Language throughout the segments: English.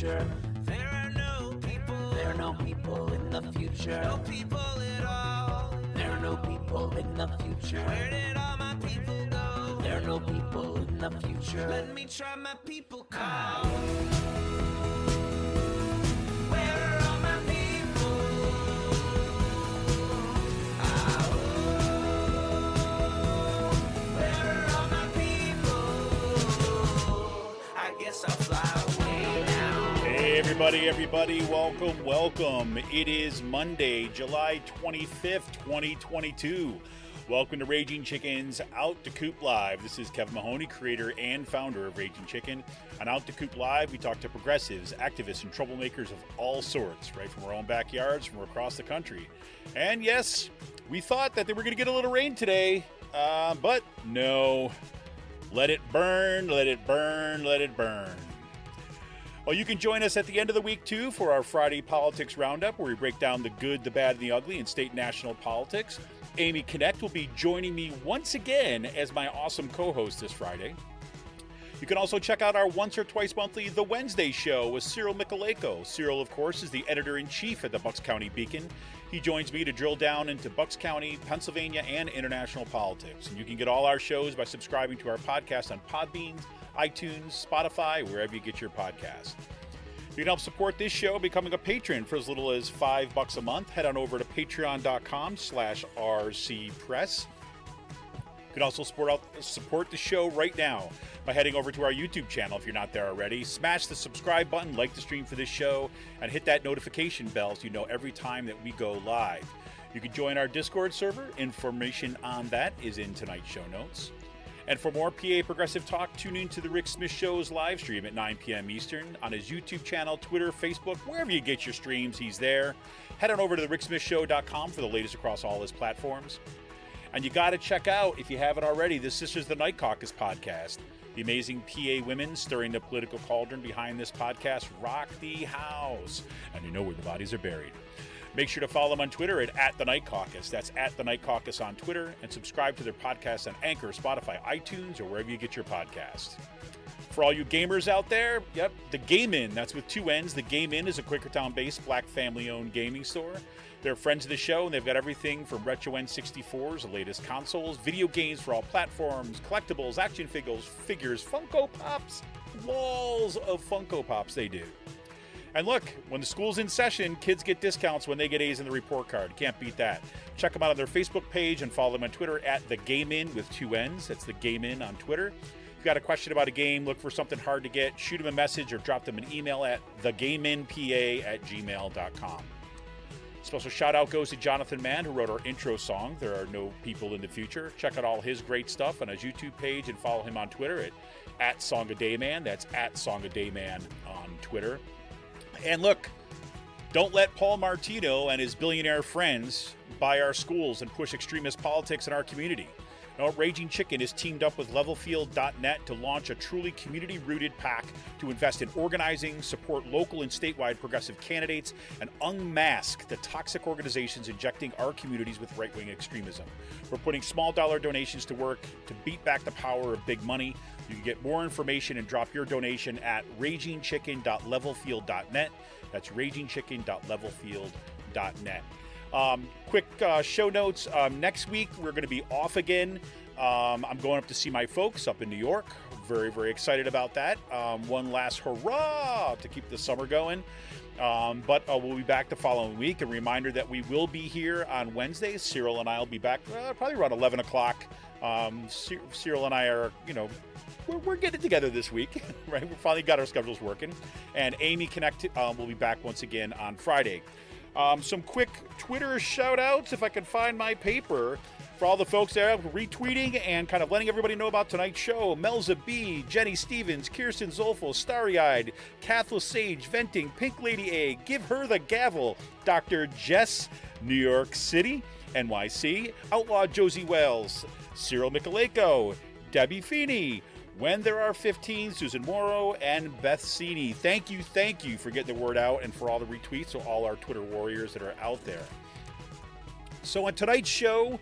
future. There are no people in the future. No people at all. There are no people in the future. Where did all my people go? There are no people in the future. Let me try my people call. Where are all my people? Where are all my people? I guess I'll fly away now. Hey, everybody, welcome. It is Monday, July 25th, 2022. Welcome to Raging Chicken's Out to Coop Live. This is Kevin Mahoney, creator and founder of Raging Chicken. On Out to Coop Live, we talk to progressives, activists, and troublemakers of all sorts, right from our own backyards, from across the country. And yes, we thought that they were going to get a little rain today, but no. Let it burn, let it burn, let it burn. Well, you can join us at the end of the week, too, for our Friday Politics Roundup, where we break down the good, the bad, and the ugly in state and national politics. Amy Connect will be joining me once again as my awesome co-host this Friday. You can also check out our once or twice monthly The Wednesday Show with Cyril Michaleko. Cyril, of course, is the editor-in-chief at the Bucks County Beacon. He joins me to drill down into Bucks County, Pennsylvania, and international politics. And you can get all our shows by subscribing to our podcast on Podbean, iTunes, Spotify, wherever you get your podcast. You can help support this show becoming a patron for as little as $5 a month. Head on over to patreon.com/rcpress. You can also support the show right now by heading over to our YouTube channel if you're not there already. Smash the subscribe button, like the stream for this show, and hit that notification bell so you know every time that we go live. You can join our Discord server. Information on that is in tonight's show notes. And for more PA Progressive Talk, tune in to the Rick Smith Show's live stream at 9 p.m. Eastern on his YouTube channel, Twitter, Facebook, wherever you get your streams, he's there. Head on over to thericksmithshow.com for the latest across all his platforms. And you got to check out, if you haven't already, the Sisters of the Night Caucus podcast. The amazing PA women stirring the political cauldron behind this podcast rock the house. And you know where the bodies are buried. Make sure to follow them on Twitter at The Night Caucus. That's at The Night Caucus on Twitter. And subscribe to their podcast on Anchor, Spotify, iTunes, or wherever you get your podcasts. For all you gamers out there, yep, The Game In. That's with two N's. The Game In is a Quakertown-based black family-owned gaming store. They're friends of the show, and they've got everything from retro N64s, the latest consoles, video games for all platforms, collectibles, action figures, Funko Pops, walls of Funko Pops they do. And look, when the school's in session, kids get discounts when they get A's in the report card. Can't beat that. Check them out on their Facebook page and follow them on Twitter at The Game In with two N's. That's The Game In on Twitter. If you got a question about a game, look for something hard to get, shoot them a message or drop them an email at thegameinpa@gmail.com. Special shout out goes to Jonathan Mann, who wrote our intro song, There Are No People in the Future. Check out all his great stuff on his YouTube page and follow him on Twitter at SongADayMan. That's at SongADayMan on Twitter. And look, don't let Paul Martino and his billionaire friends buy our schools and push extremist politics in our community. Now, Raging Chicken is teamed up with levelfield.net to launch a truly community-rooted PAC to invest in organizing, support local and statewide progressive candidates, and unmask the toxic organizations injecting our communities with right-wing extremism. We're putting small dollar donations to work to beat back the power of big money. You can get more information and drop your donation at ragingchicken.levelfield.net. That's ragingchicken.levelfield.net. Quick show notes. Next week, we're going to be off again. I'm going up to see my folks up in New York. Very, very excited about that. One last hurrah to keep the summer going. But we'll be back the following week. A reminder that we will be here on Wednesday. Cyril and I will be back probably around 11 o'clock. Cyril and I are, we're getting together this week, right? We finally got our schedules working. And Amy Connect will be back once again on Friday. Some quick Twitter shout-outs, if I can find my paper, for all the folks there retweeting and kind of letting everybody know about tonight's show. Melza B, Jenny Stevens, Kirsten Zolfo, Starry-Eyed, Catholic Sage, Venting, Pink Lady A, Give Her the Gavel, Dr. Jess, New York City, NYC, Outlaw Josie Wells, Cyril Michaleko, Debbie Feeney, When There Are 15, Susan Morrow, and Beth Cini. Thank you for getting the word out and for all the retweets of all our Twitter warriors that are out there. So on tonight's show,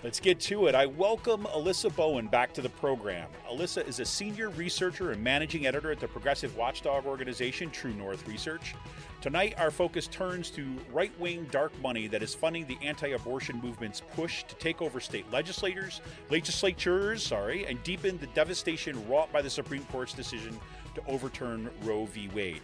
Let's get to it. I welcome Alyssa Bowen back to the program. Alyssa is a senior researcher and managing editor at the progressive watchdog organization True North Research. Tonight, our focus turns to right-wing dark money that is funding the anti-abortion movement's push to take over state legislatures, and deepen the devastation wrought by the Supreme Court's decision to overturn Roe v. Wade.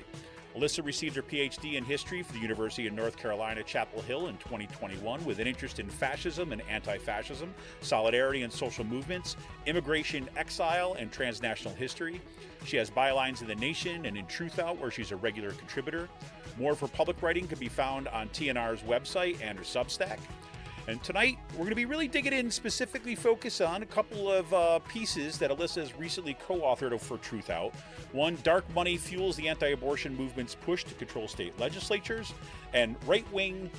Alyssa received her PhD in history from the University of North Carolina, Chapel Hill in 2021 with an interest in fascism and anti-fascism, solidarity and social movements, immigration, exile, and transnational history. She has bylines in The Nation and in TruthOut, where she's a regular contributor. More of her public writing can be found on TNR's website and her Substack. And tonight, we're going to be really digging in, specifically focus on a couple of pieces that Alyssa has recently co-authored for TruthOut. One, dark money fuels the anti-abortion movement's push to control state legislatures. And right-wing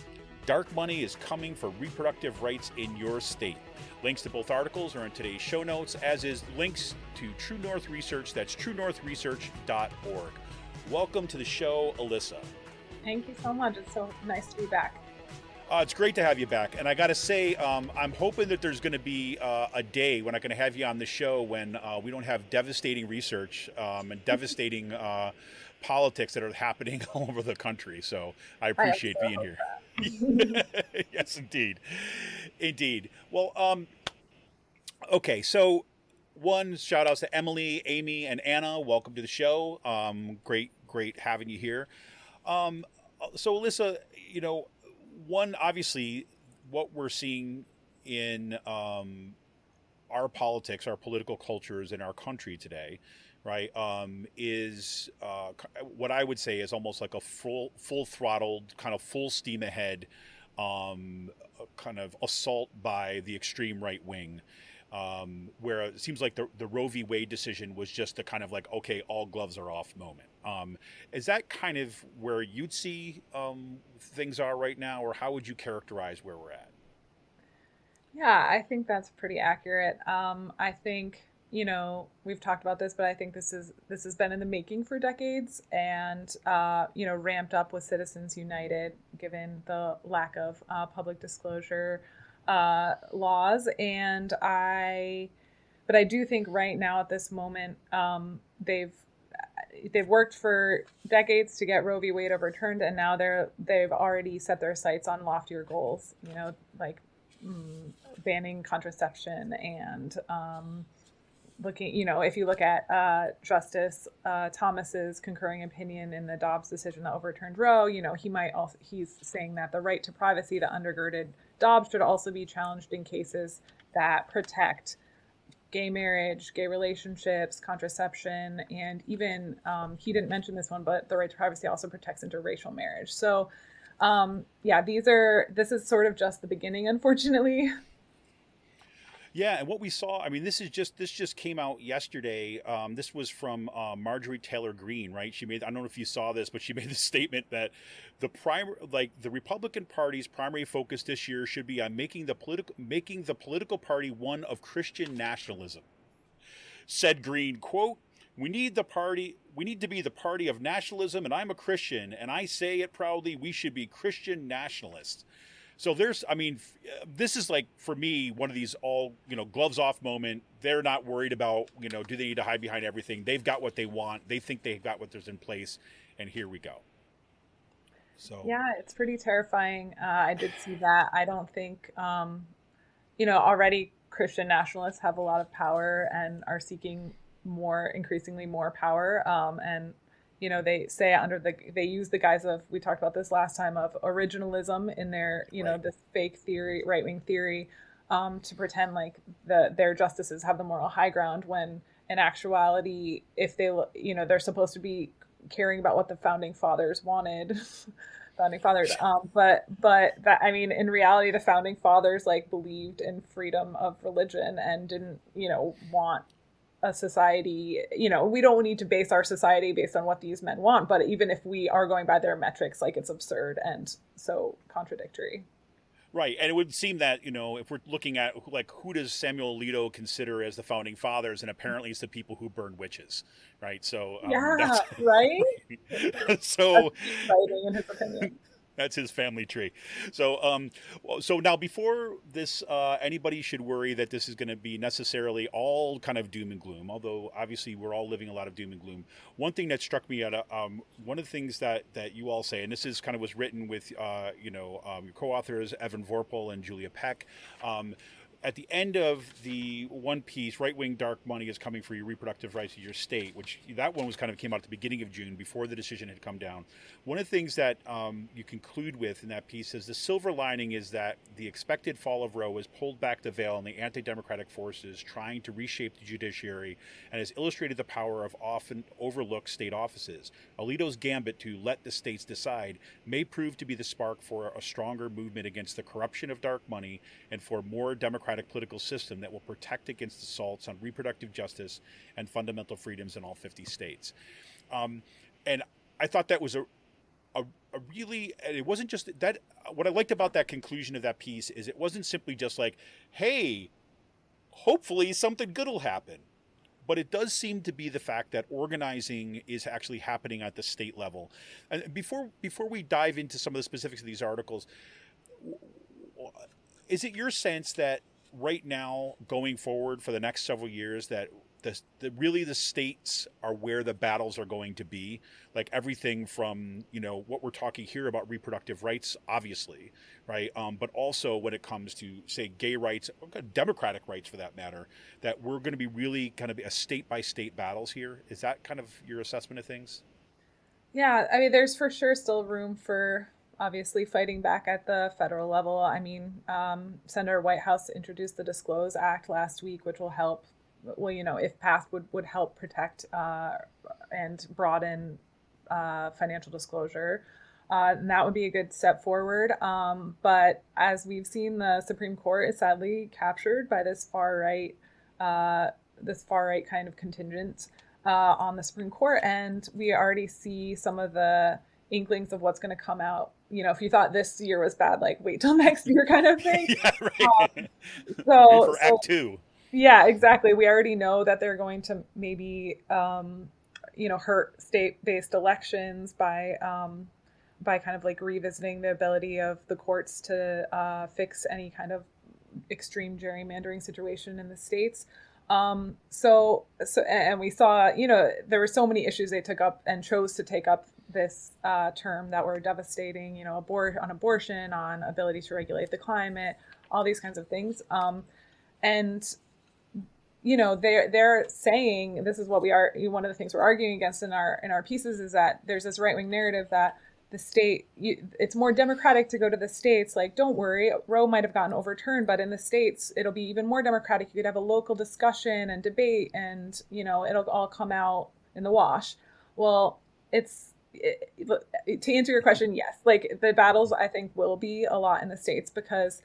dark money is coming for reproductive rights in your state. Links to both articles are in today's show notes, as is links to True North Research. That's truenorthresearch.org. Welcome to the show, Alyssa. Thank you so much. It's so nice to be back. It's great to have you back. And I got to say, I'm hoping that there's going to be a day when I'm going to have you on the show when we don't have devastating research and devastating politics that are happening all over the country. So I appreciate being here. Yes, indeed. Indeed. Well, okay. So one, shout outs to Emily, Amy, and Anna. Welcome to the show. Great having you here. So Alyssa, one, obviously, what we're seeing in our politics, our political cultures in our country today, right, is what I would say is almost like a full-throttled, kind of full steam ahead kind of assault by the extreme right wing, where it seems like the Roe v. Wade decision was just a kind of like, okay, all gloves are off moment. Is that kind of where you'd see things are right now, or how would you characterize where we're at? Yeah, I think that's pretty accurate. I think, we've talked about this, but I think this has been in the making for decades and, ramped up with Citizens United, given the lack of public disclosure laws. But I do think right now at this moment, they've worked for decades to get Roe v. Wade overturned, and now they've already set their sights on loftier goals, like banning contraception and looking, if you look at Justice Thomas's concurring opinion in the Dobbs decision that overturned Roe, he's saying that the right to privacy that undergirded Dobbs should also be challenged in cases that protect gay marriage, gay relationships, contraception, and even, he didn't mention this one, but the right to privacy also protects interracial marriage. So, this is sort of just the beginning, unfortunately. Yeah, and what we saw, this just came out yesterday. This was from Marjorie Taylor Greene, right? She made, I don't know if you saw this, but she made the statement that the Republican Party's primary focus this year should be on making the political party one of Christian nationalism. Said Greene, quote, we need to be the party of nationalism, and I'm a Christian, and I say it proudly, we should be Christian nationalists. So this is like, for me, one of these all, gloves off moment. They're not worried about, do they need to hide behind everything? They've got what they want. They think they've got what there's in place. And here we go. So, yeah, it's pretty terrifying. I did see that. I don't think, already Christian nationalists have a lot of power and are seeking increasingly more power. And they say they use the guise of, we talked about this last time, of originalism in their, right, this fake theory, right-wing theory, to pretend like their justices have the moral high ground, when in actuality, if they're supposed to be caring about what the founding fathers wanted, but that, in reality, the founding fathers believed in freedom of religion and didn't, want a society, we don't need to base our society based on what these men want, but even if we are going by their metrics, it's absurd and so contradictory. Right. And it would seem that, if we're looking at who does Samuel Alito consider as the founding fathers, and apparently it's the people who burned witches, right? So right. So exciting in his opinion. That's his family tree. So now before this, anybody should worry that this is going to be necessarily all kind of doom and gloom. Although obviously we're all living a lot of doom and gloom. One thing that struck me one of the things that you all say, and this is kind of was written with your co-authors Evan Vorpal and Julia Peck. At the end of the one piece, right-wing dark money is coming for your reproductive rights of your state, which that one was kind of came out at the beginning of June before the decision had come down. One of the things that you conclude with in that piece is the silver lining is that the expected fall of Roe has pulled back the veil on the anti-democratic forces trying to reshape the judiciary and has illustrated the power of often overlooked state offices. Alito's gambit to let the states decide may prove to be the spark for a stronger movement against the corruption of dark money and for more democratic political system that will protect against assaults on reproductive justice and fundamental freedoms in all 50 states. And I thought that was a really, it wasn't just that. What I liked about that conclusion of that piece is it wasn't simply just like, hey, hopefully something good will happen. But it does seem to be the fact that organizing is actually happening at the state level. And before we dive into some of the specifics of these articles, is it your sense that right now, going forward for the next several years, that really the states are where the battles are going to be? Like everything from, what we're talking here about reproductive rights, obviously, right? But also when it comes to, say, gay rights, democratic rights for that matter, that we're going to be really kind of a state-by-state battles here. Is that kind of your assessment of things? Yeah, I mean, there's for sure still room for obviously fighting back at the federal level. I mean, Senator Whitehouse introduced the Disclose Act last week, which will help, if passed, would help protect and broaden financial disclosure. And that would be a good step forward. But as we've seen, the Supreme Court is sadly captured by this far right kind of contingent on the Supreme Court. And we already see some of the inklings of what's going to come out. If you thought this year was bad, like wait till next year kind of thing. Yeah, right. For Act 2. Yeah, exactly. We already know that they're going to maybe, hurt state-based elections by kind of like revisiting the ability of the courts to fix any kind of extreme gerrymandering situation in the states. And we saw, there were so many issues they took up and chose to take up this term that were devastating, on abortion, on ability to regulate the climate, all these kinds of things. And they're saying, this is what one of the things we're arguing against in our pieces is that there's this right-wing narrative that the state, it's more democratic to go to the states. Like, don't worry, Roe might have gotten overturned, but in the states, it'll be even more democratic. You could have a local discussion and debate and, it'll all come out in the wash. Well, to answer your question, yes, like the battles I think will be a lot in the states because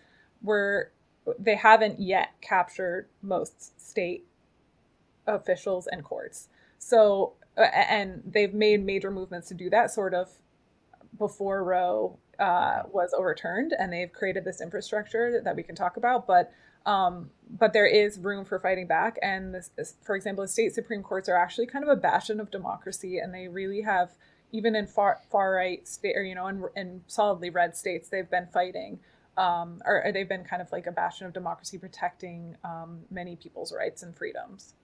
they haven't yet captured most state officials and courts. So, and they've made major movements to do that sort of before Roe was overturned, and they've created this infrastructure that we can talk about. But there is room for fighting back. And this, for example, the state Supreme Courts are actually kind of a bastion of democracy, and they really have, even in far right state, or in solidly red states, they've been fighting. Or they've been kind of like a bastion of democracy, protecting many people's rights and freedoms.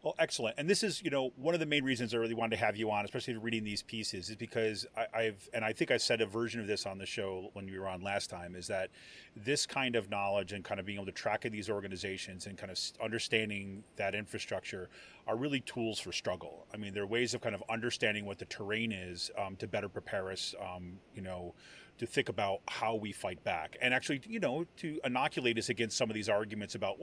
Well, excellent. And this is, one of the main reasons I really wanted to have you on, especially reading these pieces, is because I think I said a version of this on the show when we were on last time, is that this kind of knowledge and kind of being able to track these organizations and kind of understanding that infrastructure are really tools for struggle. I mean, they're ways of kind of understanding what the terrain is to better prepare us, to think about how we fight back and actually, to inoculate us against some of these arguments about,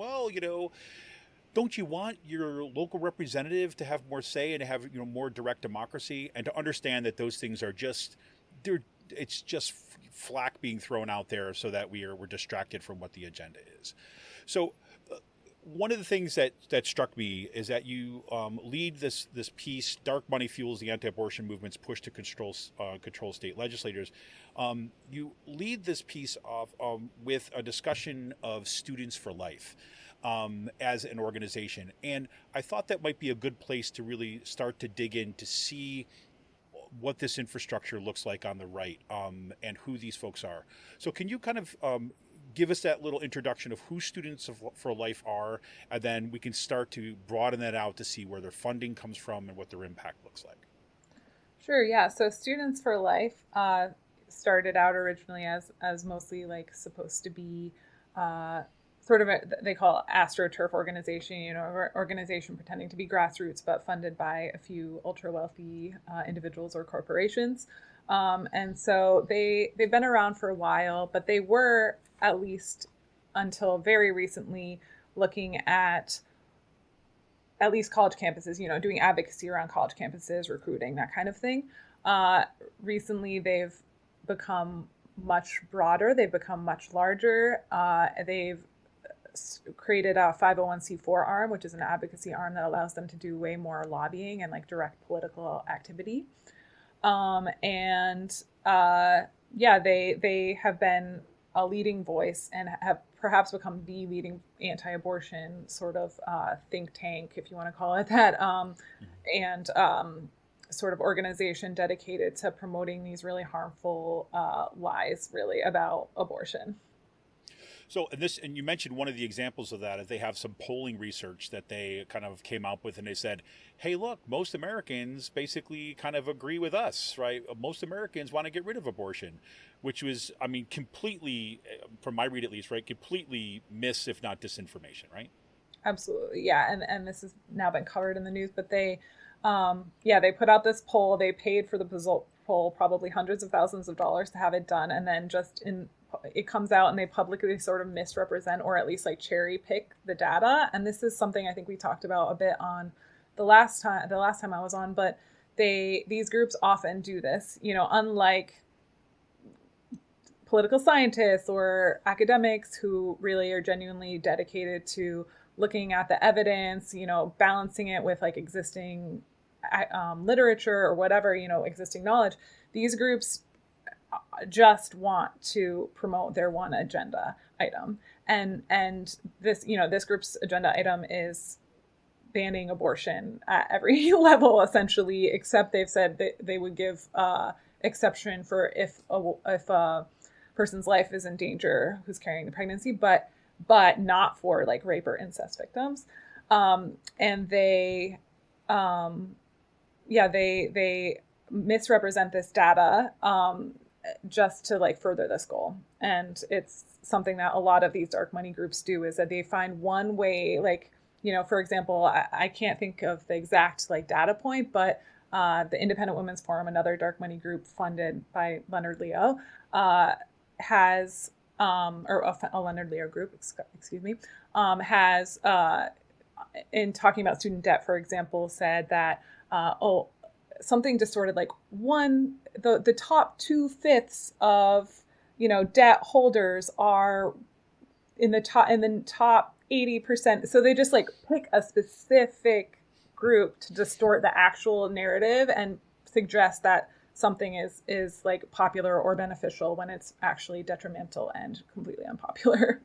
don't you want your local representative to have more say and to have more direct democracy, and to understand that those things are it's just flack being thrown out there so that we're distracted from what the agenda is. So one of the things that struck me is that you lead this piece, Dark Money Fuels the Anti-Abortion Movement's Push to Control State Legislatures. You lead this piece off with a discussion of Students for Life as an organization. And I thought that might be a good place to really start to dig in to see what this infrastructure looks like on the right, and who these folks are. So can you kind of give us that little introduction of who Students for Life are, and then we can start to broaden that out to see where their funding comes from and what their impact looks like. Sure, yeah. So Students for Life started out originally as mostly like supposed to be sort of they call it AstroTurf organization, organization pretending to be grassroots, but funded by a few ultra wealthy individuals or corporations. And so they've been around for a while, but they were, at least until very recently, looking at least college campuses, doing advocacy around college campuses, recruiting, that kind of thing. Recently, they've become much broader. They've become much larger. They've created a 501c4 arm, which is an advocacy arm that allows them to do way more lobbying and like direct political activity. They have been a leading voice and have perhaps become the leading anti-abortion sort of think tank, if you want to call it that, sort of organization dedicated to promoting these really harmful lies, really, about abortion. So, and you mentioned one of the examples of that is they have some polling research that they kind of came up with, and they said, hey, look, most Americans basically kind of agree with us, right? Most Americans want to get rid of abortion, which was, I mean, completely, from my read at least, right, completely if not disinformation, right? Absolutely, yeah. And this has now been covered in the news, but they put out this poll. They paid for the result poll probably hundreds of thousands of dollars to have it done, and then it comes out and they publicly sort of misrepresent, or at least like cherry pick, the data. And this is something I think we talked about a bit on the last time I was on, but these groups often do this, unlike political scientists or academics who really are genuinely dedicated to looking at the evidence, balancing it with like existing literature or whatever, existing knowledge. These groups just want to promote their one agenda item. And this group's agenda item is banning abortion at every level, essentially, except they've said that they would give exception for if a person's life is in danger who's carrying the pregnancy, but not for like rape or incest victims. And they misrepresent this data just to like further this goal. And it's something that a lot of these dark money groups do, is that they find one way, like, for example, I can't think of the exact like data point, but the Independent Women's Forum, another dark money group funded by Leonard Leo, has or a Leonard Leo group, excuse me, has, in talking about student debt, for example, said that, something distorted, like the top 2/5 of, debt holders are in the top 80%. So they just like pick a specific group to distort the actual narrative and suggest that something is like popular or beneficial when it's actually detrimental and completely unpopular.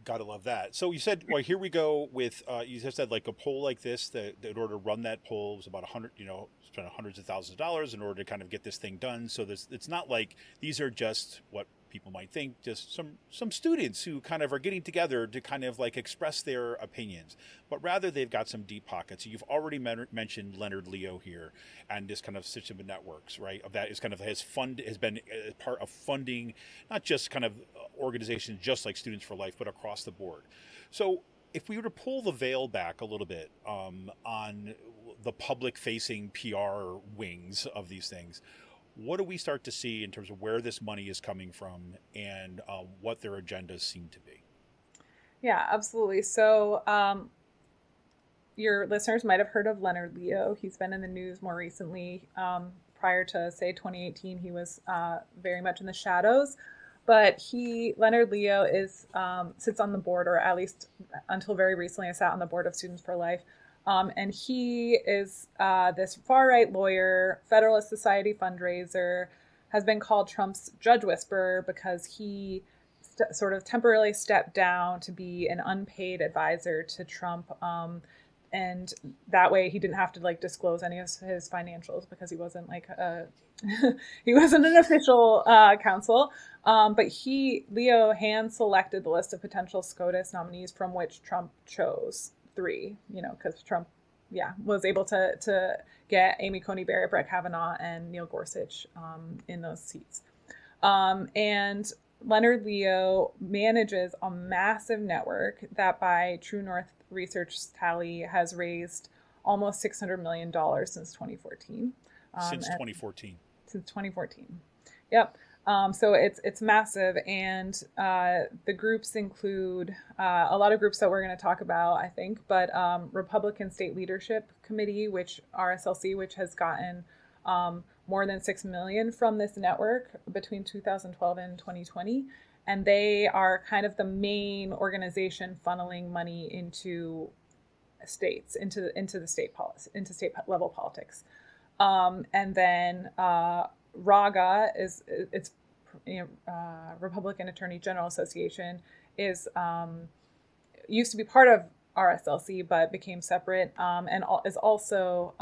Gotta love that. So you said, well, here we go with, you just said like a poll like this, that in order to run that poll was about spent hundreds of thousands of dollars in order to kind of get this thing done. So it's not like these are just what people might think, just some students who kind of are getting together to kind of like express their opinions, but rather they've got some deep pockets. You've already mentioned Leonard Leo here and this kind of system of networks, right? Of that is kind of has been part of funding, not just kind of organizations just like Students for Life, but across the board. So if we were to pull the veil back a little bit on the public-facing PR wings of these things, what do we start to see in terms of where this money is coming from and what their agendas seem to be? Yeah, absolutely. So your listeners might have heard of Leonard Leo. He's been in the news more recently. Prior to, say, 2018, he was very much in the shadows. But Leonard Leo sits on the board, or at least until very recently, sat on the board of Students for Life. And he is this far-right lawyer, Federalist Society fundraiser, has been called Trump's judge whisperer because he sort of temporarily stepped down to be an unpaid advisor to Trump and that way he didn't have to like disclose any of his financials because he wasn't like he wasn't an official counsel. But Leo hand selected the list of potential SCOTUS nominees from which Trump chose 3, because Trump, was able to get Amy Coney Barrett, Brett Kavanaugh, and Neil Gorsuch in those seats. And Leonard Leo manages a massive network that by True North Research tally has raised almost $600 million since 2014. Since 2014. Since 2014. Yep. So it's massive, and the groups include a lot of groups that we're going to talk about, I think, but Republican State Leadership Committee, RSLC, which has gotten more than $6 million from this network between 2012 and 2020, and they are kind of the main organization funneling money into states, into the state policy, into state level politics, and then RAGA it's Republican Attorney General Association is used to be part of RSLC but became separate, and is also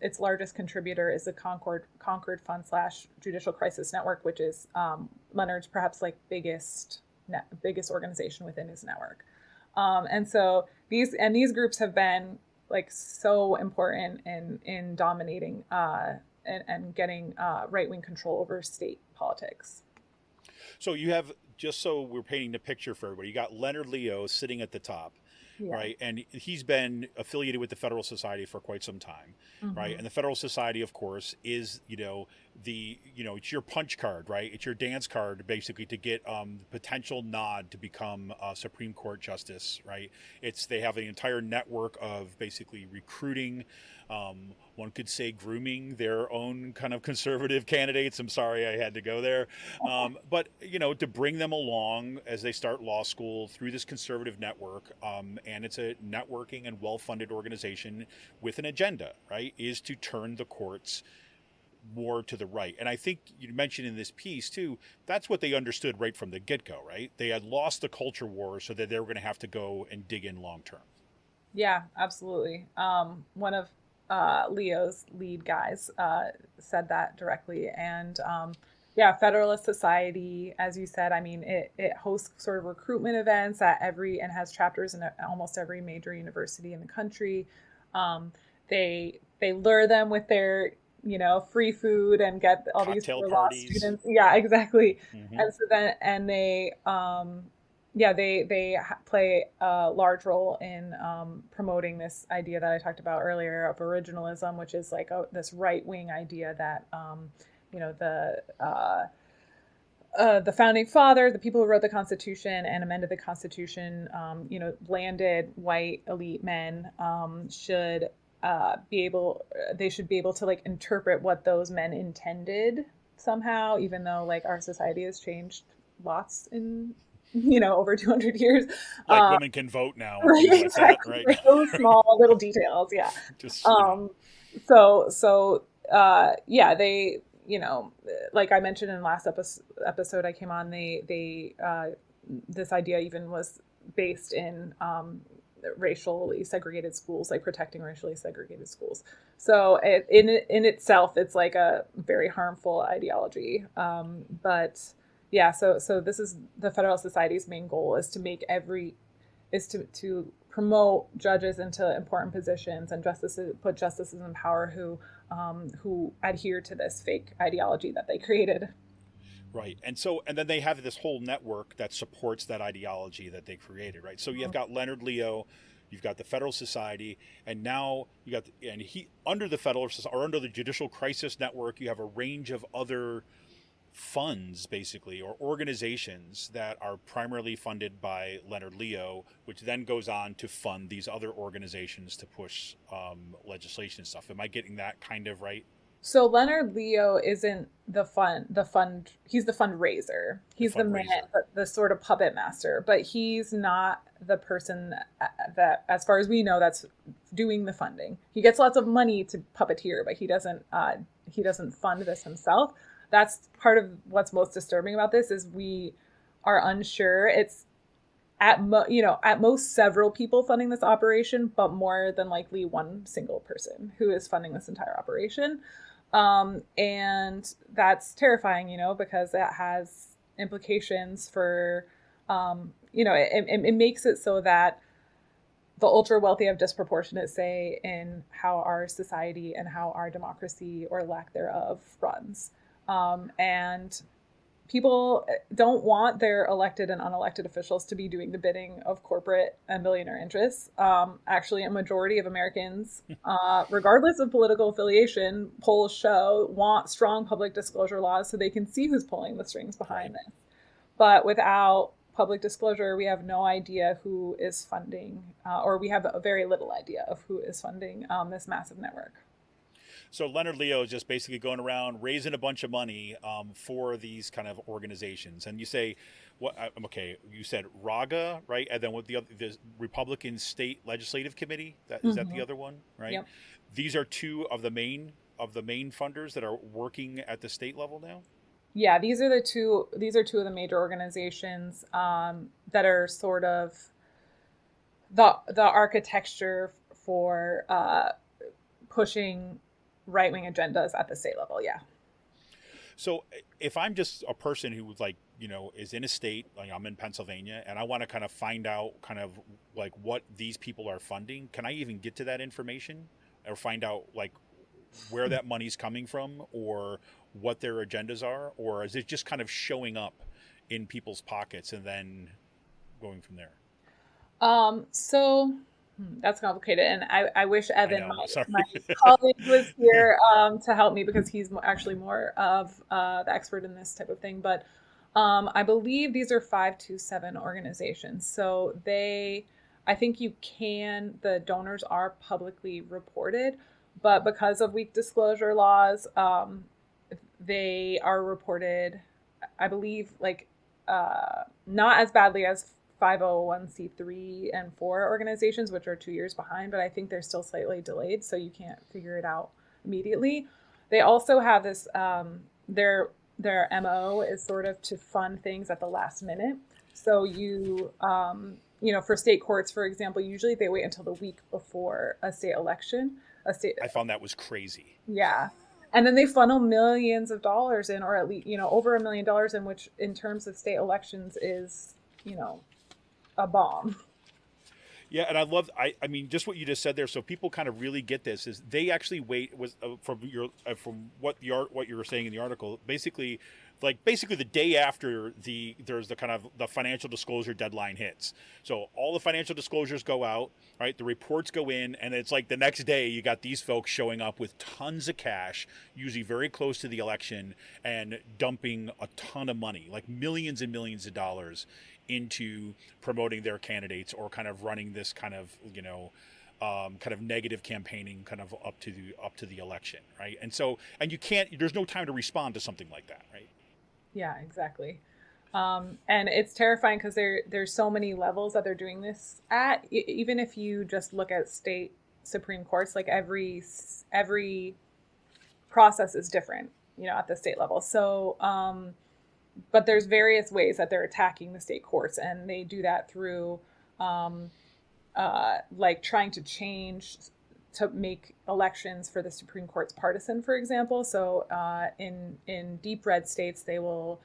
its largest contributor is the Concord Fund / Judicial Crisis Network, which is Leonard's perhaps like biggest organization within his network, and so these groups have been like so important in dominating and getting right-wing control over state politics. So you have, just so we're painting the picture for everybody, you got Leonard Leo sitting at the top, right? And he's been affiliated with the Federal Society for quite some time, right? And the Federal Society, of course, is, it's your punch card, right? It's your dance card, basically, to get potential nod to become a Supreme Court justice, right? They have an entire network of basically recruiting, one could say grooming their own kind of conservative candidates. I'm sorry I had to go there. But, to bring them along as they start law school through this conservative network, and it's a networking and well-funded organization with an agenda, right, is to turn the courts more to the right. And I think you mentioned in this piece, too, that's what they understood right from the get-go, right? They had lost the culture war so that they were going to have to go and dig in long-term. Yeah, absolutely. One of Leo's lead guys said that directly. And Federalist Society, as you said, I mean, it hosts sort of recruitment events and has chapters in almost every major university in the country. They lure them with their free food and get all cocktail these law parties. students. Yeah, exactly. And so then they play a large role in promoting this idea that I talked about earlier of originalism, which is like this right-wing idea that the founding father, the people who wrote the Constitution and amended the Constitution, landed white elite men should be able to like interpret what those men intended somehow, even though like our society has changed lots in over 200 years. Like women can vote now. Right, Like exactly. that, right? Like those small little details. Yeah. Just, They, like I mentioned in the last episode I came on, they this idea even was based in racially segregated schools, like protecting racially segregated schools. So in itself, it's like a very harmful ideology. So this is the Federal Society's main goal, is to promote judges into important positions and put justices in power who adhere to this fake ideology that they created. Right. And then they have this whole network that supports that ideology that they created, right? So you've got Leonard Leo, you've got the Federal Society, and now you got under the Federal Society, or under the Judicial Crisis Network, you have a range of other funds, basically, or organizations that are primarily funded by Leonard Leo, which then goes on to fund these other organizations to push legislation and stuff. Am I getting that kind of right? So Leonard Leo isn't the fund. He's the fundraiser. He's the man, the sort of puppet master. But he's not the person that, as far as we know, that's doing the funding. He gets lots of money to puppeteer, but he doesn't fund this himself. That's part of what's most disturbing about this, is we are unsure. at most several people funding this operation, but more than likely one single person who is funding this entire operation. And that's terrifying, because that has implications for, it makes it so that the ultra wealthy have disproportionate say in how our society and how our democracy, or lack thereof, runs. And people don't want their elected and unelected officials to be doing the bidding of corporate and billionaire interests. Actually, a majority of Americans, regardless of political affiliation, polls show, want strong public disclosure laws so they can see who's pulling the strings behind this. But without public disclosure, we have no idea who is funding, or we have a very little idea of who is funding this massive network. So Leonard Leo is just basically going around raising a bunch of money for these kind of organizations. And you say, okay, you said RAGA, right? And then what the Republican State Legislative Committee, is that the other one, right? Yep. These are two of the main funders that are working at the state level now? Yeah, these are two of the major organizations that are sort of the architecture for pushing right-wing agendas at the state level. Yeah. So if I'm just a person who is in a state, like I'm in Pennsylvania, and I want to kind of find out kind of like what these people are funding, can I even get to that information or find out like where that money's coming from or what their agendas are? Or is it just kind of showing up in people's pockets and then going from there? So that's complicated, and I wish Evan, my colleague, was here to help me, because he's actually more of the expert in this type of thing. But I believe these are 527 organizations. So I think the donors are publicly reported, but because of weak disclosure laws, they are reported, I believe, not as badly as 501c3 and 4 organizations, which are 2 years behind, but I think they're still slightly delayed, so you can't figure it out immediately. They also have this, their MO is sort of to fund things at the last minute. So for state courts, for example, usually they wait until the week before a state election. I found that was crazy. Yeah. And then they funnel millions of dollars in, or at least, over $1 million in, which in terms of state elections is, a bomb. Yeah, and I mean, just what you just said there, so people kind of really get this, is they actually wait from what you were saying in the article, basically the day after there's the kind of the financial disclosure deadline hits. So all the financial disclosures go out, right? The reports go in, and it's like the next day you got these folks showing up with tons of cash, usually very close to the election, and dumping a ton of money, like millions and millions of dollars, into promoting their candidates or kind of running this kind of kind of negative campaigning kind of up to the election, right? And there's no time to respond to something like that, right? Yeah, exactly. And it's terrifying because there's so many levels that they're doing this at. Even if you just look at state Supreme Courts, like every process is different, at the state level. So, but there's various ways that they're attacking the state courts, and they do that through trying to change to make elections for the Supreme Court's partisan, for example. So in deep red states, they will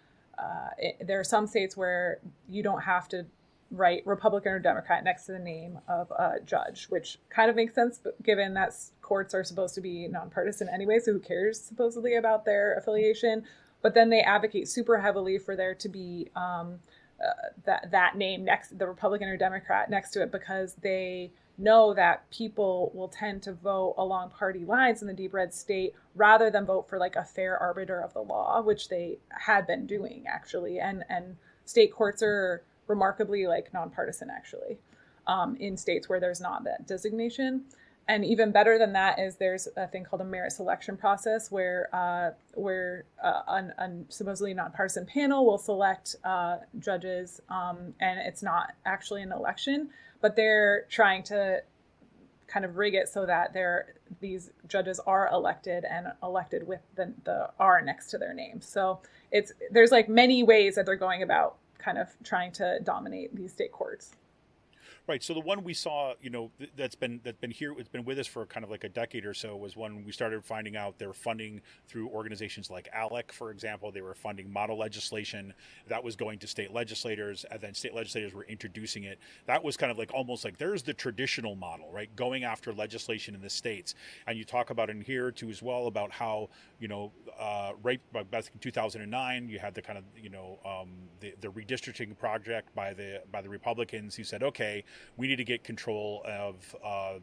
there are some states where you don't have to write Republican or Democrat next to the name of a judge, which kind of makes sense, but given that courts are supposed to be nonpartisan anyway, so who cares supposedly about their affiliation? But then they advocate super heavily for there to be that name next, the Republican or Democrat next to it, because they know that people will tend to vote along party lines in the deep red state rather than vote for like a fair arbiter of the law, which they had been doing actually. And state courts are remarkably like nonpartisan actually in states where there's not that designation. And even better than that is there's a thing called a merit selection process where a supposedly nonpartisan panel will select judges, and it's not actually an election, but they're trying to kind of rig it so that these judges are elected and elected with the R next to their name. So there's like many ways that they're going about kind of trying to dominate these state courts. Right. So the one we saw, that's been here, it's been with us for kind of like a decade or so, was when we started finding out they're funding through organizations like ALEC, for example. They were funding model legislation that was going to state legislators, and then state legislators were introducing it. That was kind of like almost like there's the traditional model, right? Going after legislation in the states. And you talk about in here too as well about how, right back in 2009, you had the kind of, the redistricting project by the Republicans who said, okay, we need to get control of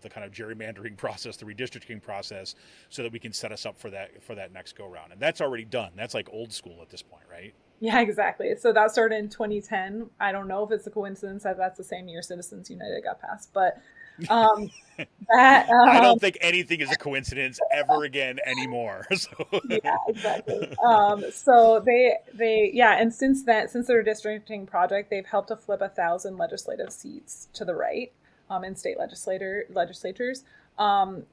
the kind of gerrymandering process, the redistricting process, so that we can set us up for that next go round. And that's already done. That's like old school at this point, right? Yeah, exactly. So that started in 2010. I don't know if it's a coincidence that that's the same year Citizens United got passed, but I don't think anything is a coincidence ever again anymore. So. Yeah, exactly. So they and since the redistricting project, they've helped to flip 1,000 legislative seats to the right in state legislatures. So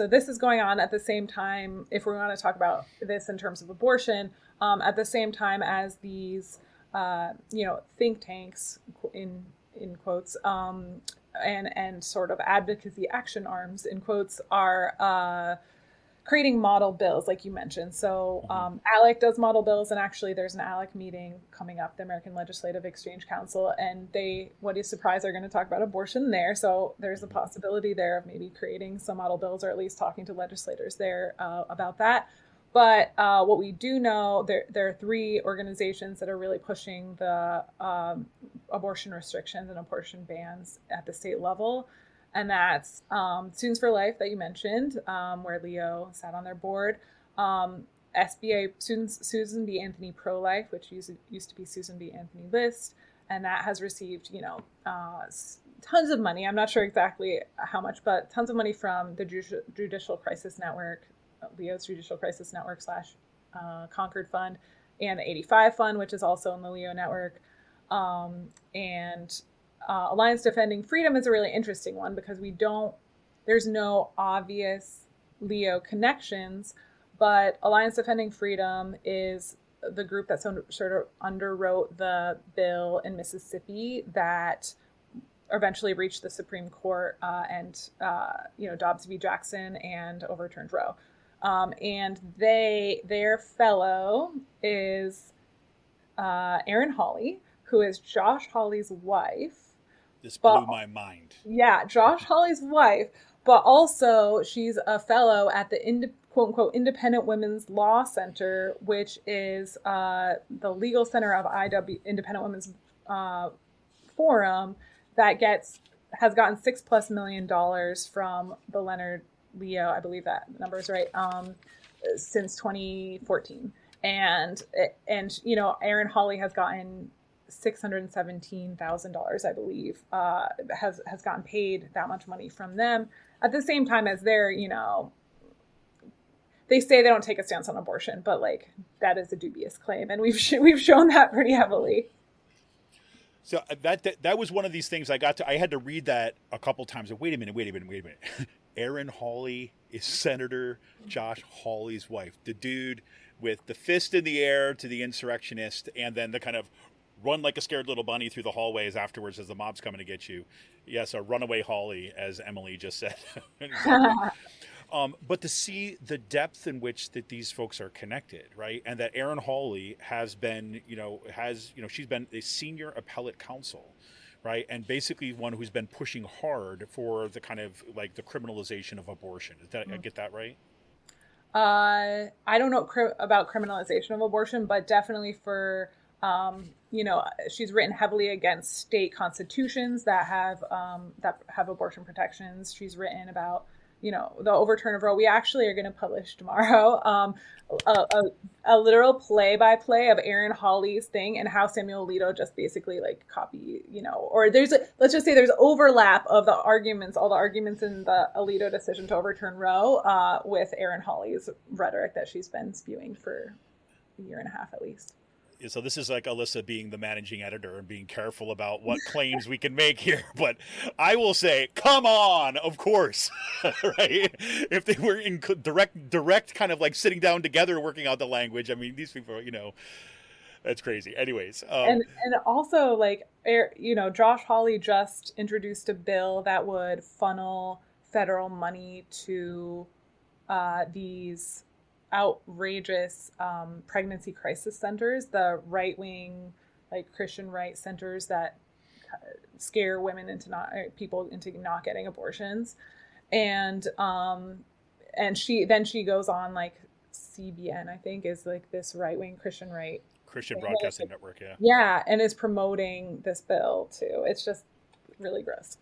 this is going on at the same time, if we want to talk about this in terms of abortion, at the same time as these think tanks in quotes, and sort of advocacy action arms in quotes are creating model bills, like you mentioned. So ALEC does model bills, and actually there's an ALEC meeting coming up, the American Legislative Exchange Council, and they, what is surprised, are going to talk about abortion there. So there's a possibility there of maybe creating some model bills, or at least talking to legislators there about that. But what we do know, there are 3 organizations that are really pushing the abortion restrictions and abortion bans at the state level. And that's Students for Life that you mentioned, where Leo sat on their board. SBA, Susan B. Anthony Pro-Life, which used to be Susan B. Anthony List. And that has received, tons of money. I'm not sure exactly how much, but tons of money from the Judicial Crisis Network, Leo's Judicial Crisis Network / Concord Fund, and the 85 Fund, which is also in the Leo Network. Alliance Defending Freedom is a really interesting one because there's no obvious Leo connections, but Alliance Defending Freedom is the group that sort of underwrote the bill in Mississippi that eventually reached the Supreme Court and Dobbs v. Jackson and overturned Roe. And their fellow is Erin Hawley, who is Josh Hawley's wife. This blew my mind. Yeah, Josh Hawley's wife, but also she's a fellow at the quote unquote Independent Women's Law Center, which is the legal center of Independent Women's Forum that has gotten $6+ million from the Leonard Leo, I believe that number is right, since 2014. And Erin Hawley has gotten $617,000, I believe, has gotten paid that much money from them. At the same time as they say they don't take a stance on abortion, but like that is a dubious claim, and we've shown that pretty heavily. So that was one of these things I had to read that a couple times. Wait a minute. Erin Hawley is Senator Josh Hawley's wife, the dude with the fist in the air to the insurrectionist, and then the kind of run like a scared little bunny through the hallways afterwards as the mob's coming to get you. Yes, a runaway Hawley, as Emily just said. Exactly. But to see the depth in which that these folks are connected, right? And that Erin Hawley has been, she's been a senior appellate counsel, right? And basically one who's been pushing hard for the kind of like the criminalization of abortion. I get that right? I don't know about criminalization of abortion, but definitely for, she's written heavily against state constitutions that have abortion protections. She's written about, the overturn of Roe. We actually are going to publish tomorrow a literal play-by-play of Erin Hawley's thing and how Samuel Alito just basically like copy, or let's just say there's overlap of all the arguments in the Alito decision to overturn Roe with Erin Hawley's rhetoric that she's been spewing for a year and a half at least. So this is like Alyssa being the managing editor and being careful about what claims we can make here. But I will say, come on, of course, right? If they were in direct kind of like sitting down together, working out the language. I mean, these people, That's crazy. Anyways, and also like Josh Hawley just introduced a bill that would funnel federal money to these outrageous pregnancy crisis centers, the right-wing like Christian right centers that scare women into not people into not getting abortions. And she goes on like CBN, I think, is like this right-wing Christian right Christian Broadcasting Network, yeah. yeah, and is promoting this bill too. It's just really gross.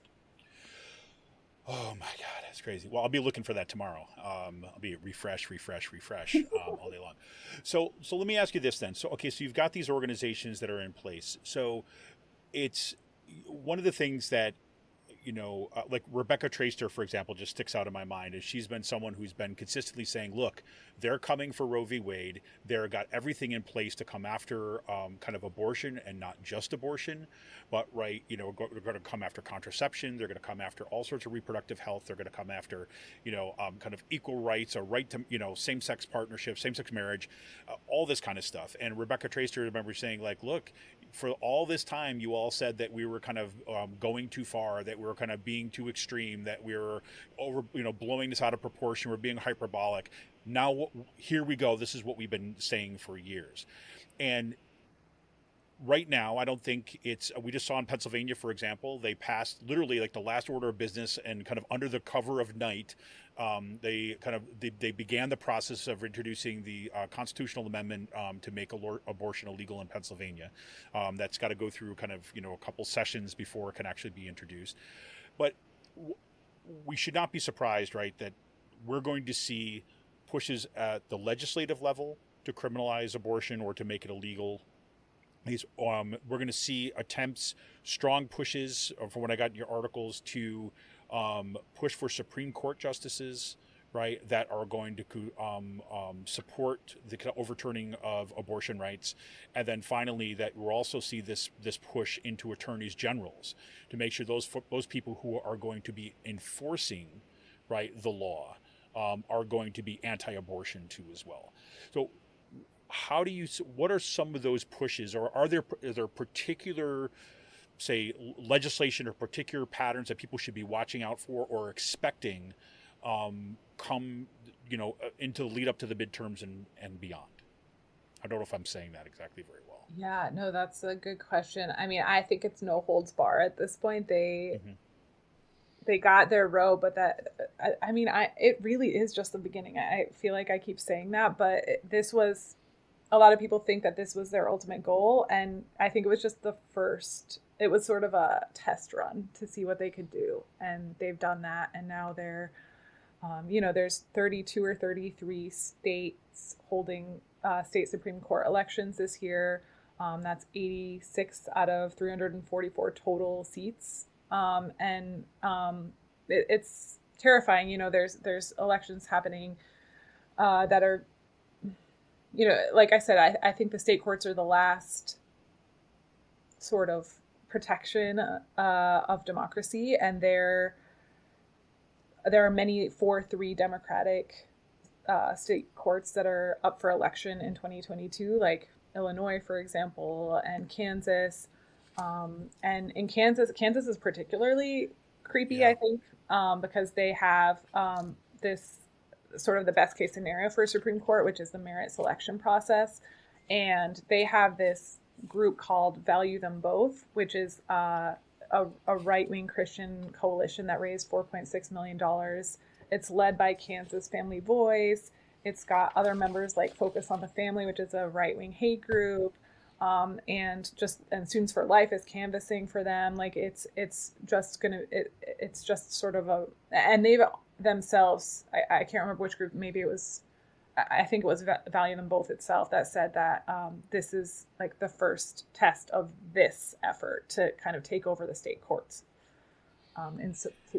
Oh my God, that's crazy. Well, I'll be looking for that tomorrow. I'll be refresh all day long. So let me ask you this then. So you've got these organizations that are in place. So it's one of the things that like Rebecca Traister, for example, just sticks out in my mind. Is she's been someone who's been consistently saying, look, they're coming for Roe v. Wade. They've got everything in place to come after kind of abortion, and not just abortion, but they're going to come after contraception. They're going to come after all sorts of reproductive health. They're going to come after, kind of equal rights, a right to, same-sex partnerships, same-sex marriage, all this kind of stuff. And Rebecca Traister, I remember saying, like, look, for all this time, you all said that we were kind of going too far, that we were kind of being too extreme, that we were over, blowing this out of proportion, we're being hyperbolic. Now, here we go. This is what we've been saying for years. And right now, I don't think we just saw in Pennsylvania, for example, they passed literally like the last order of business, and kind of under the cover of night, they began the process of introducing the constitutional amendment to make abortion illegal in Pennsylvania. That's got to go through kind of a couple sessions before it can actually be introduced. But we should not be surprised, right, that we're going to see pushes at the legislative level to criminalize abortion or to make it illegal. We're going to see attempts, strong pushes, from what I got in your articles, to push for Supreme Court justices, right, that are going to support the overturning of abortion rights. And then finally, that we'll also see this push into attorneys generals to make sure those people who are going to be enforcing, right, the law are going to be anti-abortion too as well. So what are some of those pushes, or are there particular, say, legislation or particular patterns that people should be watching out for or expecting come into the lead up to the midterms and beyond? I don't know if I'm saying that exactly very well. Yeah, no, that's a good question. I mean, I think it's no holds bar at this point. They got their Roe, but it really is just the beginning. I feel like I keep saying that, but a lot of people think that this was their ultimate goal, and I think it was just it was sort of a test run to see what they could do, and they've done that, and now they're, there's 32 or 33 states holding state Supreme Court elections this year. That's 86 out of 344 total seats. It's terrifying. There's elections happening that are, like I said, I think the state courts are the last sort of protection of democracy, and there are many 4-3 Democratic state courts that are up for election in 2022, like Illinois, for example, and Kansas. And in Kansas is particularly creepy, yeah. I think, because they have this sort of the best case scenario for a Supreme Court, which is the merit selection process. And they have this group called Value Them Both, which is a right-wing Christian coalition that raised $4.6 million. It's led by Kansas Family Voice. It's got other members like Focus on the Family, which is a right-wing hate group. And Students for Life is canvassing for them. Like it's just sort of and they've themselves, I can't remember which group, maybe it was, I think it was Value Them Both itself that said that this is like the first test of this effort to kind of take over the state courts and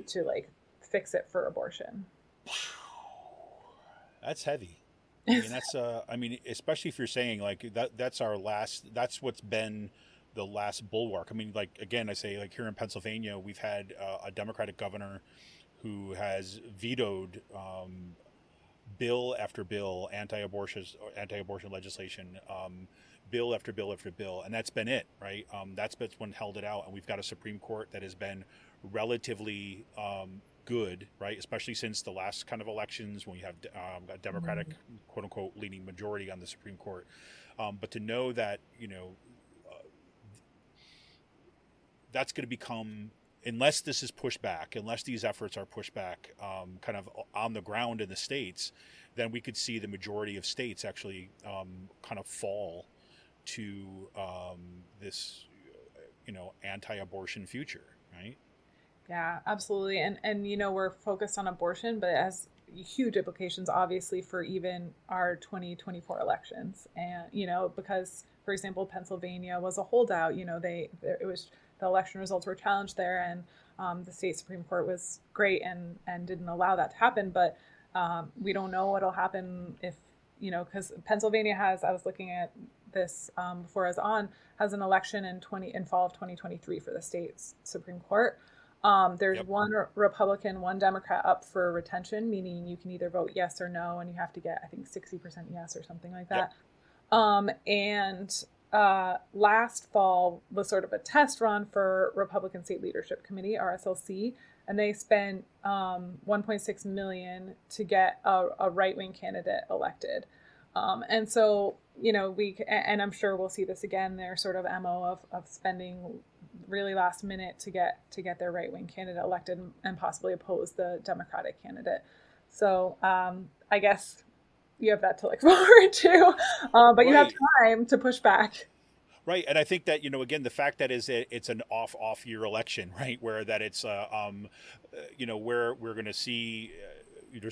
to like fix it for abortion. That's heavy. I mean, that's especially if you're saying like that's what's been the last bulwark. I mean, like, again, I say, like, here in Pennsylvania, we've had a Democratic governor who has vetoed bill after bill, anti-abortion legislation, bill after bill after bill, and that's been it, right? That's been what held it out, and we've got a Supreme Court that has been relatively good, right? Especially since the last kind of elections when you have a Democratic, quote unquote, leaning majority on the Supreme Court. But to know that, that's going to become, unless this is pushed back, unless these efforts are pushed back kind of on the ground in the states, then we could see the majority of states actually kind of fall to this, anti-abortion future, right? Yeah, absolutely. And we're focused on abortion, but it has huge implications, obviously, for even our 2024 elections. And, because, for example, Pennsylvania was a holdout, the election results were challenged there, and the state Supreme Court was great and didn't allow that to happen. But we don't know what'll happen if, because Pennsylvania has, I was looking at this before I was on, has an election in fall of 2023 for the state's Supreme Court. There's one Republican, one Democrat up for retention, meaning you can either vote yes or no, and you have to get, I think, 60% yes or something like that. Last fall was sort of a test run for Republican State Leadership Committee, RSLC, and they spent $1.6 million to get a right-wing candidate elected. And so, and I'm sure we'll see this again, their sort of MO of spending really last minute to get their right-wing candidate elected and possibly oppose the Democratic candidate. So I guess you have that to look forward to, but you have time to push back. Right, and I think that again, the fact that it's an off year election, right, where that it's where we're going to see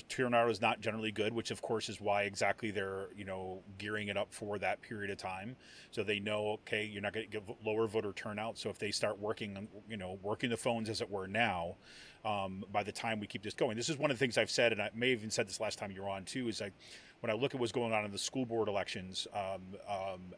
turnout is not generally good, which of course is why exactly they're gearing it up for that period of time, so they know, okay, you're not going to give lower voter turnout. So if they start working the phones, as it were, now, by the time we keep this going, this is one of the things I've said, and I may have even said this last time you were on too, is when I look at what's going on in the school board elections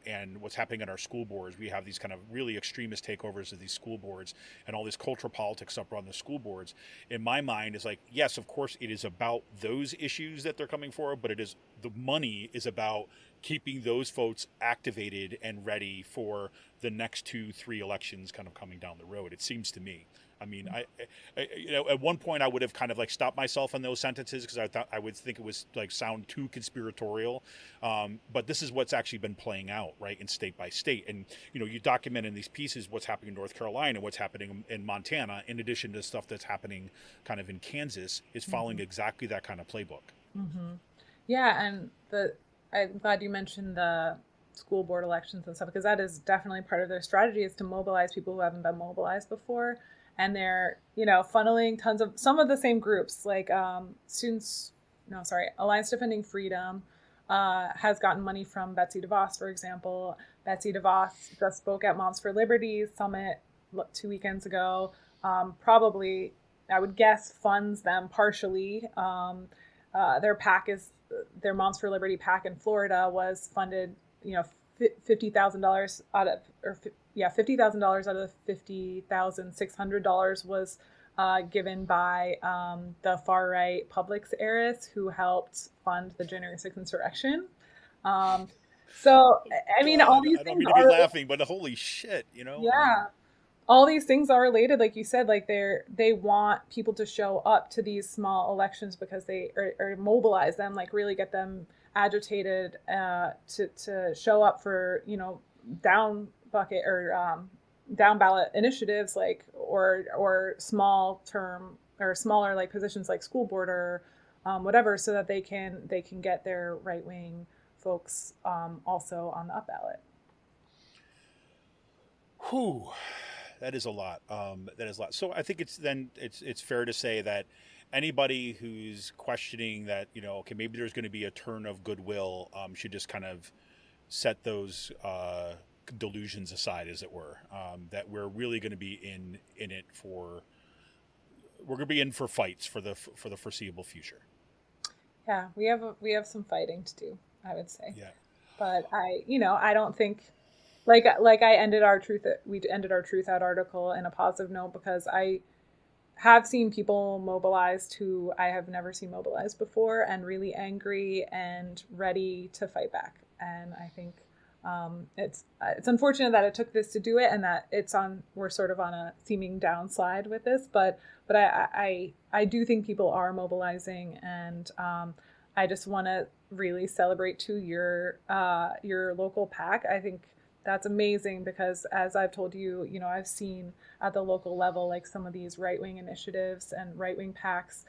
and what's happening in our school boards, we have these kind of really extremist takeovers of these school boards and all this cultural politics up on the school boards. In my mind, is like, yes, of course, it is about those issues that they're coming for, but the money is about keeping those votes activated and ready for the next 2-3 elections kind of coming down the road. It seems to me. I mean, I at one point I would have kind of like stopped myself on those sentences because I thought I would think it was like sound too conspiratorial. But this is what's actually been playing out, right, in state by state. And, you document in these pieces what's happening in North Carolina, what's happening in Montana, in addition to stuff that's happening kind of in Kansas, is following exactly that kind of playbook. Mm-hmm. Yeah. And I'm glad you mentioned the school board elections and stuff, because that is definitely part of their strategy, is to mobilize people who haven't been mobilized before. And they're, funneling some of the same groups, like Alliance Defending Freedom has gotten money from Betsy DeVos, for example. Betsy DeVos just spoke at Moms for Liberty Summit 2 weekends ago. Probably, I would guess, funds them partially. Their Moms for Liberty PAC in Florida was funded, $50,000 out of the $50,600 was given by the far right Publix heiress who helped fund the January 6th insurrection. So I mean, all these things. I don't mean to be laughing, but holy shit, Yeah, all these things are related, like you said. Like they want people to show up to these small elections because they or mobilize them, like really get them agitated to show up for down bucket or down ballot initiatives, like or small term or smaller like positions like school board or whatever, so that they can get their right wing folks also on the up ballot. Whew, that is a lot. That is a lot. So I think it's fair to say that anybody who's questioning that, okay, maybe there's going to be a turn of goodwill, should just kind of set those delusions aside, as it were. That we're really going to be in it for. We're going to be in for fights for the foreseeable future. Yeah, we have some fighting to do, I would say. Yeah. But I don't think. Like we ended our TruthOut article in a positive note, because have seen people mobilized who I have never seen mobilized before, and really angry and ready to fight back. And I think it's unfortunate that it took this to do it, and that we're sort of on a seeming downslide with this. But I do think people are mobilizing, and I just want to really celebrate to your local PAC. I think that's amazing, because as I've told you, I've seen at the local level, like some of these right-wing initiatives and right-wing PACs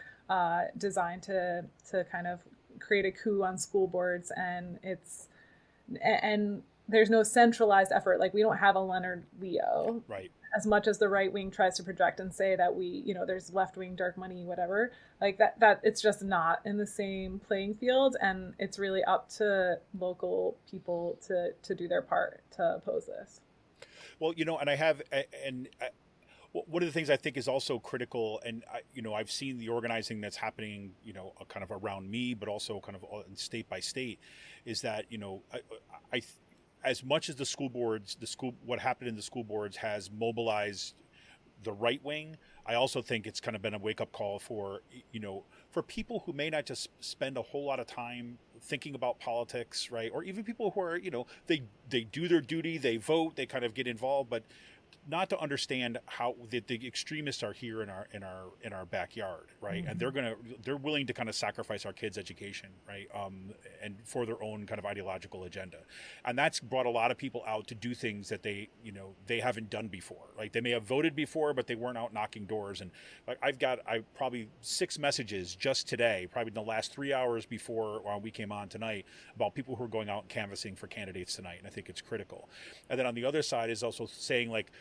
designed to kind of create a coup on school boards, and there's no centralized effort. Like, we don't have a Leonard Leo, right? As much as the right wing tries to project and say that there's left wing dark money, whatever, like that it's just not in the same playing field, and it's really up to local people to do their part to oppose this. Well, one of the things I think is also critical, and I've seen the organizing that's happening, kind of around me, but also kind of state by state, is that I as much as what happened in the school boards has mobilized the right wing, I also think it's kind of been a wake up call for people who may not just spend a whole lot of time thinking about politics, right? Or even people who are, they do their duty, they vote, they kind of get involved, but not to understand how the extremists are here in our backyard, right? Mm-hmm. And they're willing to kind of sacrifice our kids' education, right? And for their own kind of ideological agenda, and that's brought a lot of people out to do things that they haven't done before. Like, they may have voted before, but they weren't out knocking doors. And like, I probably 6 messages just today, probably in the last 3 hours before we came on tonight, about people who are going out and canvassing for candidates tonight, and I think it's critical. And then on the other side is also saying, like,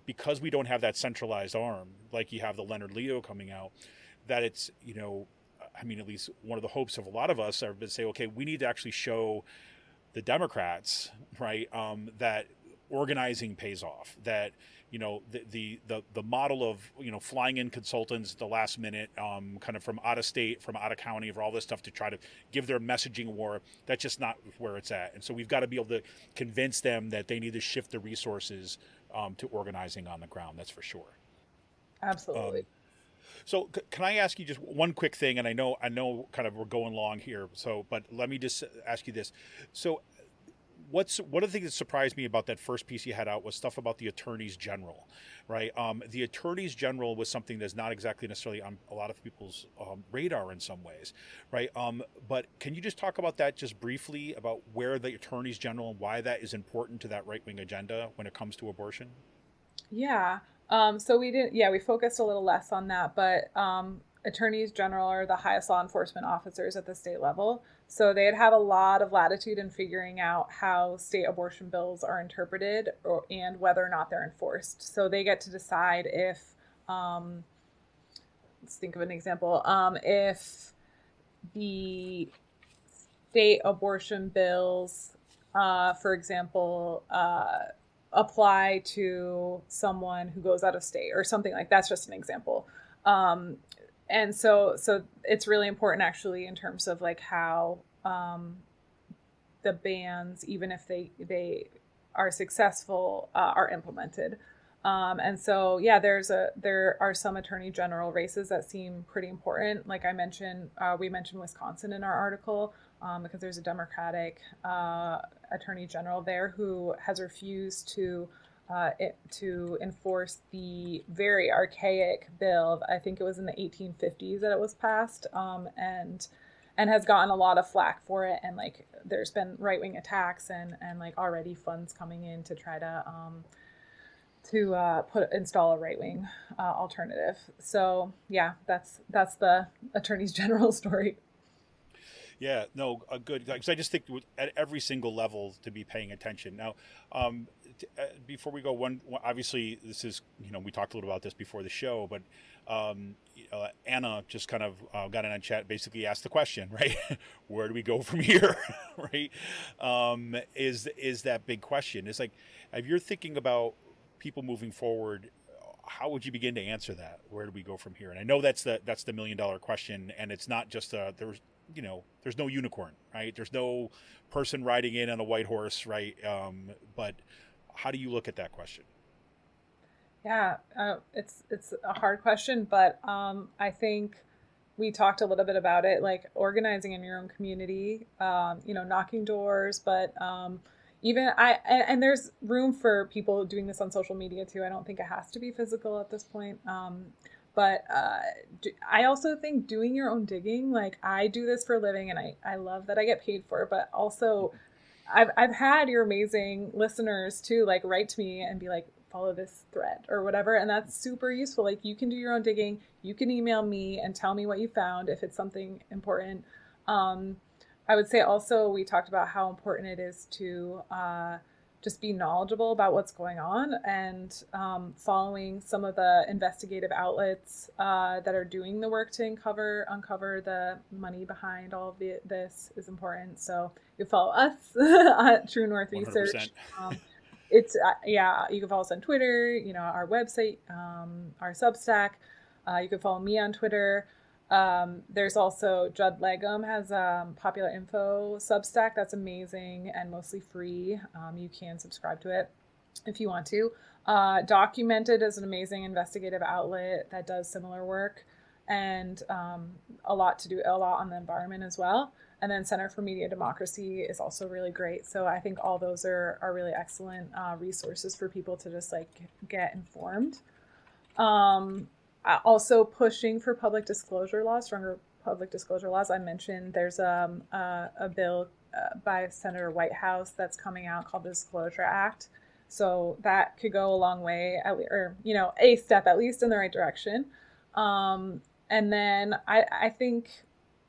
because we don't have that centralized arm, like you have the Leonard Leo coming out, that it's, at least one of the hopes of a lot of us are to say, okay, we need to actually show the Democrats, right, that organizing pays off, that, the model of, flying in consultants at the last minute, kind of from out of state, from out of county, for all this stuff to try to give their messaging war, that's just not where it's at. And so we've got to be able to convince them that they need to shift the resources to organizing on the ground. That's for sure. Absolutely. So can I ask you just one quick thing? And I know kind of we're going long here. But let me just ask you this. So one of the things that surprised me about that first piece you had out was stuff about the attorneys general, right? The attorneys general was something that's not exactly necessarily on a lot of people's radar in some ways, right? But can you just talk about that just briefly, about where the attorneys general and why that is important to that right-wing agenda when it comes to abortion? Yeah. So we focused a little less on that, but attorneys general are the highest law enforcement officers at the state level. So they'd have a lot of latitude in figuring out how state abortion bills are interpreted and whether or not they're enforced. So they get to decide if, let's think of an example, if the state abortion bills, for example, apply to someone who goes out of state or something like that's just an example. And so it's really important, actually, in terms of like how the bans, even if they are successful, are implemented. And so, yeah, there are some attorney general races that seem pretty important. Like I mentioned, we mentioned Wisconsin in our article, because there's a Democratic attorney general there who has refused to enforce the very archaic bill. I think it was in the 1850s that it was passed, and has gotten a lot of flack for it. And like, there's been right-wing attacks and like already funds coming in to try to install a right-wing alternative. So yeah, that's the attorneys general story. Yeah, no, good. Because I just think at every single level to be paying attention. Now, before we go, obviously this is, we talked a little about this before the show, but Anna just kind of got in on chat, basically asked the question, right? Where do we go from here, right? Is that big question? It's like, if you're thinking about people moving forward, how would you begin to answer that? Where do we go from here? And I know that's the $1 million question, and it's not just there's no unicorn, right? There's no person riding in on a white horse, right? But how do you look at that question? Yeah, it's a hard question, but I think we talked a little bit about it, like organizing in your own community, knocking doors, but even and there's room for people doing this on social media too. I don't think it has to be physical at this point. But I also think doing your own digging, like I do this for a living and I love that I get paid for it, but also I've had your amazing listeners too, like write to me and be like, follow this thread or whatever. And that's super useful. Like you can do your own digging. You can email me and tell me what you found if it's something important. Um, I would say also we talked about how important it is to just be knowledgeable about what's going on and following some of the investigative outlets that are doing the work to uncover the money behind all of this is important. So you follow us at True North 100%. Research. It's you can follow us on Twitter, our website, our Substack. You can follow me on Twitter. There's also Judd Legum has Popular Info Substack that's amazing and mostly free. You can subscribe to it if you want to. Documented is an amazing investigative outlet that does similar work and a lot on the environment as well. And then Center for Media Democracy is also really great. So I think all those are really excellent resources for people to just like get informed. Also pushing for public disclosure laws, stronger public disclosure laws. I mentioned there's a bill by Senator Whitehouse that's coming out called the Disclosure Act. So that could go a long way, a step at least in the right direction. And then I think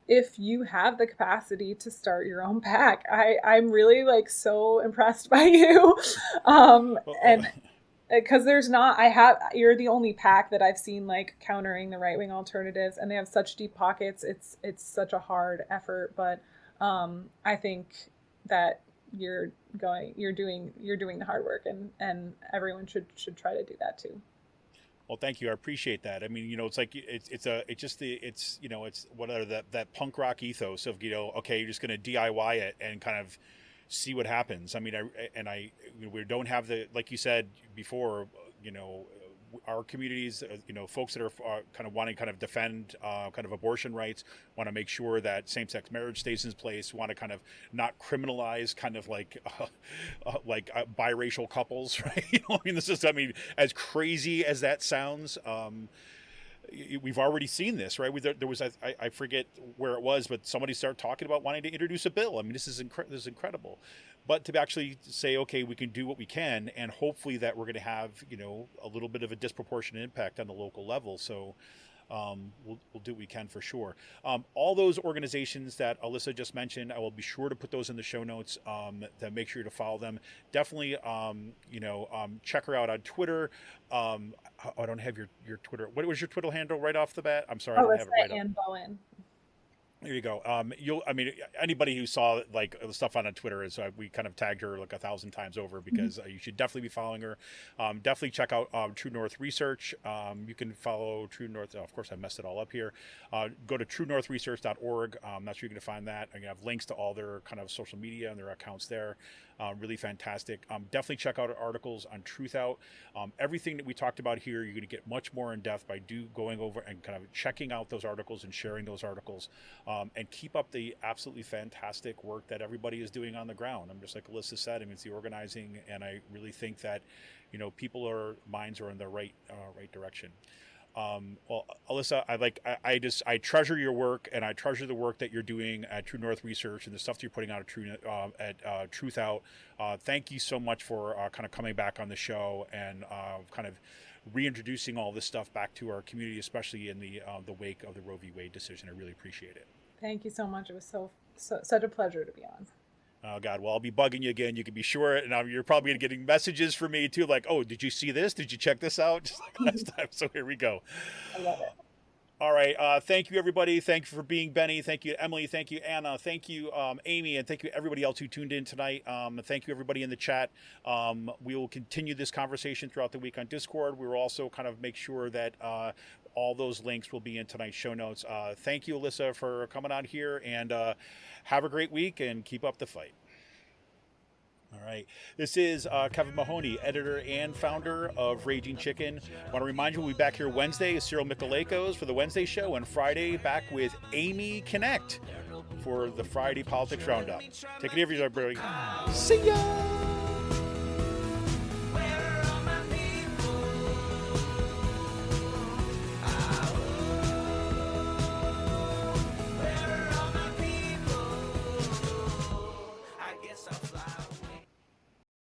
if you have the capacity to start your own PAC, I'm really like so impressed by you. And because you're the only PAC that I've seen like countering the right-wing alternatives, and they have such deep pockets. It's such a hard effort, but I think that you're doing the hard work, and everyone should try to do that too. Well, thank you. I appreciate that. I mean, it's like it's whatever that punk rock ethos of okay, you're just going to DIY it and kind of see what happens. I mean, we don't have the, like you said before, our communities, folks that are kind of wanting to kind of defend kind of abortion rights, want to make sure that same-sex marriage stays in place, want to kind of not criminalize kind of like biracial couples, right? As crazy as that sounds, we've already seen this, right? There was I forget where it was, but somebody started talking about wanting to introduce a bill. I mean, this is incredible. But to actually say, okay, we can do what we can, and hopefully that we're going to have a little bit of a disproportionate impact on the local level. So we'll do what we can for sure. All those organizations that Alyssa just mentioned, I will be sure to put those in the show notes. To make sure to follow them. Definitely, check her out on Twitter. I don't have your Twitter. What was your Twitter handle right off the bat? I'm sorry, I don't have it right Alyssa Bowen. There you go. Anybody who saw like the stuff on Twitter is we kind of tagged her like 1,000 times over because you should definitely be following her. Definitely check out True North Research. You can follow True North. Of course, I messed it all up here. Go to truenorthresearch.org. That's where you're going to find that. I'm going to have links to all their kind of social media and their accounts there. Really fantastic. Definitely check out our articles on TruthOut. Everything that we talked about here, you're going to get much more in depth by going over and kind of checking out those articles and sharing those articles. And keep up the absolutely fantastic work that everybody is doing on the ground. I'm just like Alyssa said, I mean, it's the organizing, and I really think that, minds are in the right direction. Well, Alyssa, I treasure your work, and I treasure the work that you're doing at True North Research and the stuff that you're putting out at TruthOut. Thank you so much for kind of coming back on the show and kind of reintroducing all this stuff back to our community, especially in the wake of the Roe v. Wade decision. I really appreciate it. Thank you so much. It was such a pleasure to be on. Oh, God. Well, I'll be bugging you again. You can be sure. And you're probably going to be getting messages from me, too, like, oh, did you see this? Did you check this out? Just like last time. So here we go. I love it. All right. Thank you, everybody. Thank you for being Benny. Thank you, Emily. Thank you, Anna. Thank you, Amy. And thank you, everybody else who tuned in tonight. Thank you, everybody in the chat. We will continue this conversation throughout the week on Discord. We will also kind of make sure that all those links will be in tonight's show notes. Thank you, Alyssa, for coming on here. And have a great week and keep up the fight. All right. right. This is Kevin Mahoney, editor and founder of Raging Chicken. I want to remind you we'll be back here Wednesday with Cyril Michalakos for the Wednesday show, and Friday back with Amy Connect for the Friday Politics Roundup. Take it easy, everybody. See ya!